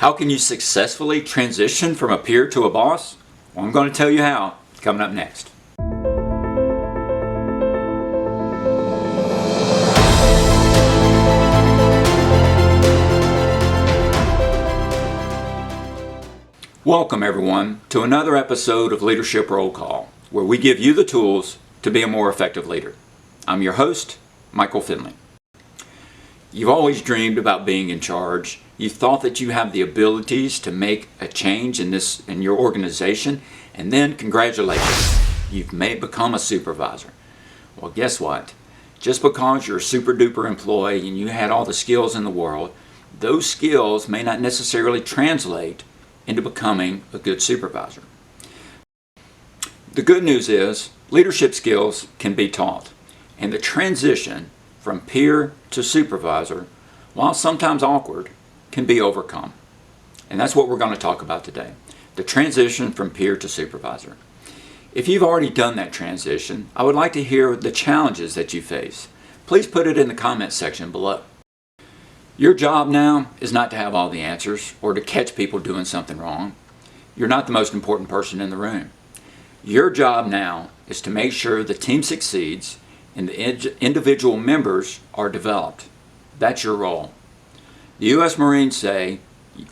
How can you successfully transition from a peer to a boss? Well, I'm going to tell you how, coming up next. Welcome everyone to another episode of Leadership Roll Call, where we give you the tools to be a more effective leader. I'm your host, Michael Finley. You've always dreamed about being in charge. You thought that you have the abilities to make a change in your organization, and then congratulations, you've become a supervisor. Well, guess what? Just because you're a super duper employee and you had all the skills in the world, those skills may not necessarily translate into becoming a good supervisor. The good news is leadership skills can be taught, and the transition from peer to supervisor, while sometimes awkward, can be overcome. And that's what we're going to talk about today, the transition from peer to supervisor. If you've already done that transition, I would like to hear the challenges that you face. Please put it in the comment section below. Your job now is not to have all the answers or to catch people doing something wrong. You're not the most important person in the room. Your job now is to make sure the team succeeds and the individual members are developed. That's your role. The U.S. Marines say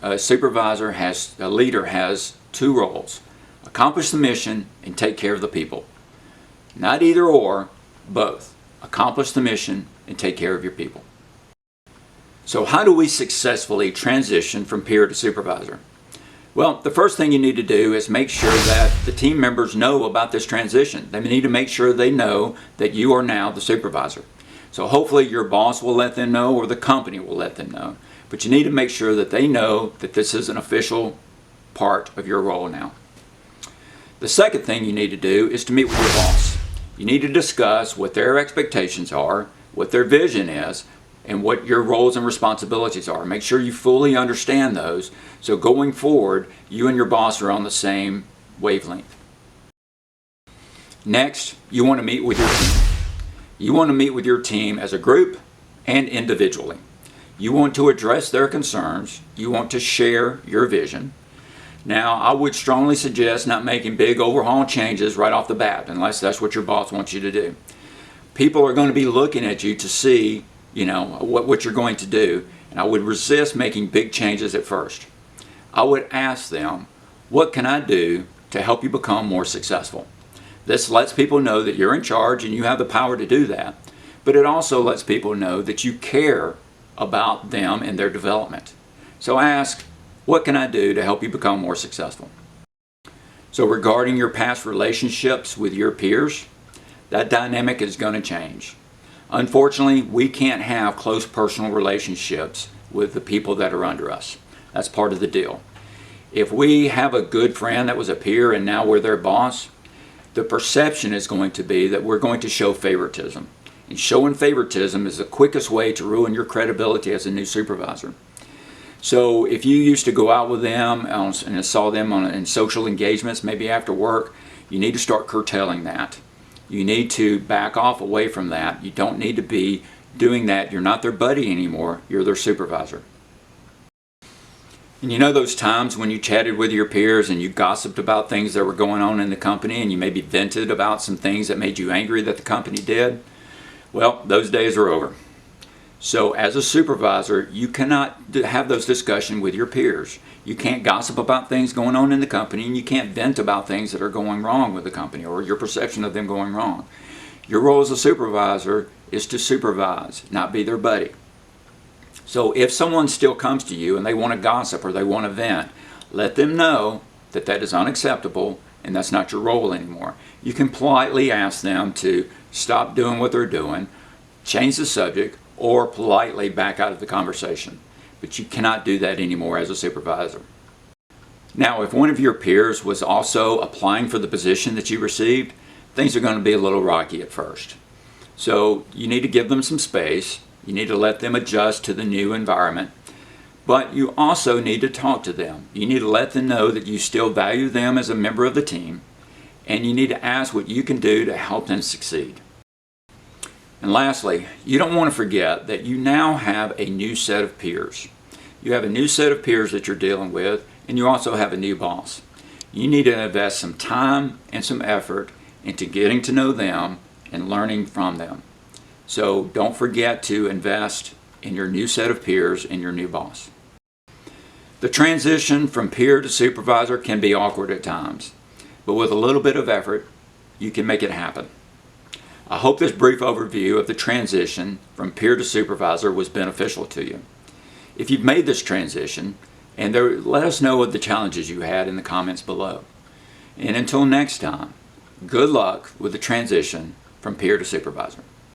a leader has two roles: accomplish the mission and take care of the people. Not either or, both. Accomplish the mission and take care of your people. So how do we successfully transition from peer to supervisor? Well, the first thing you need to do is make sure that the team members know about this transition. They need to make sure they know that you are now the supervisor. So hopefully your boss will let them know, or the company will let them know. But you need to make sure that they know that this is an official part of your role now. The second thing you need to do is to meet with your boss. You need to discuss what their expectations are, what their vision is, and what your roles and responsibilities are. Make sure you fully understand those, so going forward, you and your boss are on the same wavelength. Next, you want to meet with your team. You want to meet with your team as a group and individually. You want to address their concerns. You want to share your vision. Now, I would strongly suggest not making big overhaul changes right off the bat, unless that's what your boss wants you to do. People are going to be looking at you to see what you're going to do, and I would resist making big changes at first. I would ask them, what can I do to help you become more successful? This lets people know that you're in charge and you have the power to do that, but it also lets people know that you care about them and their development. So ask, what can I do to help you become more successful? So regarding your past relationships with your peers, that dynamic is going to change. Unfortunately, we can't have close personal relationships with the people that are under us. That's part of the deal. If we have a good friend that was a peer and now we're their boss, the perception is going to be that we're going to show favoritism. And showing favoritism is the quickest way to ruin your credibility as a new supervisor. So if you used to go out with them and saw them in social engagements, maybe after work, you need to start curtailing that. You need to back off away from that. You don't need to be doing that. You're not their buddy anymore. You're their supervisor. And you know those times when you chatted with your peers and you gossiped about things that were going on in the company, and you maybe vented about some things that made you angry that the company did? Well, those days are over. So as a supervisor, you cannot have those discussions with your peers. You can't gossip about things going on in the company, and you can't vent about things that are going wrong with the company or your perception of them going wrong. Your role as a supervisor is to supervise, not be their buddy. So if someone still comes to you and they want to gossip or they want to vent, let them know that that is unacceptable and that's not your role anymore. You can politely ask them to stop doing what they're doing, change the subject, or politely back out of the conversation. But you cannot do that anymore as a supervisor. Now, if one of your peers was also applying for the position that you received, things are going to be a little rocky at first. So you need to give them some space. You need to let them adjust to the new environment. But you also need to talk to them. You need to let them know that you still value them as a member of the team, and you need to ask what you can do to help them succeed. And lastly, you don't want to forget that you now have a new set of peers. You have a new set of peers that you're dealing with, and you also have a new boss. You need to invest some time and some effort into getting to know them and learning from them. So don't forget to invest in your new set of peers and your new boss. The transition from peer to supervisor can be awkward at times, but with a little bit of effort, you can make it happen. I hope this brief overview of the transition from peer to supervisor was beneficial to you. If you've made this transition, let us know what the challenges you had in the comments below. And until next time, good luck with the transition from peer to supervisor.